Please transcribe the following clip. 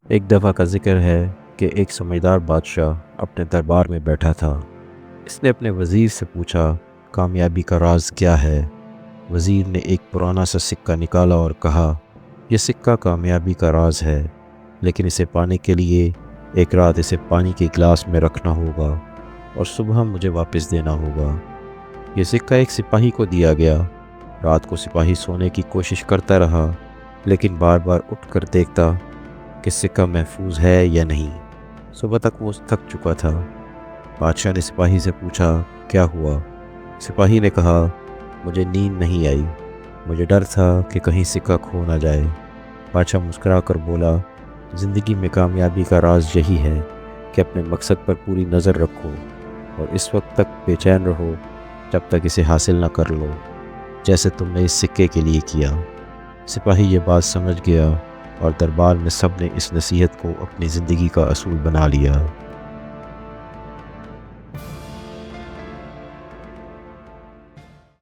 ایک دفعہ کا ذکر ہے کہ ایک سمجھدار بادشاہ اپنے دربار میں بیٹھا تھا۔ اس نے اپنے وزیر سے پوچھا، کامیابی کا راز کیا ہے؟ وزیر نے ایک پرانا سا سکہ نکالا اور کہا، یہ سکہ کامیابی کا راز ہے، لیکن اسے پانے کے لیے ایک رات اسے پانی کے گلاس میں رکھنا ہوگا اور صبح مجھے واپس دینا ہوگا۔ یہ سکہ ایک سپاہی کو دیا گیا۔ رات کو سپاہی سونے کی کوشش کرتا رہا، لیکن بار بار اٹھ کر دیکھتا کہ سکہ محفوظ ہے یا نہیں۔ صبح تک وہ تھک چکا تھا۔ بادشاہ نے سپاہی سے پوچھا، کیا ہوا؟ سپاہی نے کہا، مجھے نیند نہیں آئی، مجھے ڈر تھا کہ کہیں سکہ کھو نہ جائے۔ بادشاہ مسکرا کر بولا، زندگی میں کامیابی کا راز یہی ہے کہ اپنے مقصد پر پوری نظر رکھو اور اس وقت تک بے چین رہو جب تک اسے حاصل نہ کر لو، جیسے تم نے اس سکے کے لیے کیا۔ سپاہی یہ بات سمجھ گیا اور دربار میں سب نے اس نصیحت کو اپنی زندگی کا اصول بنا لیا۔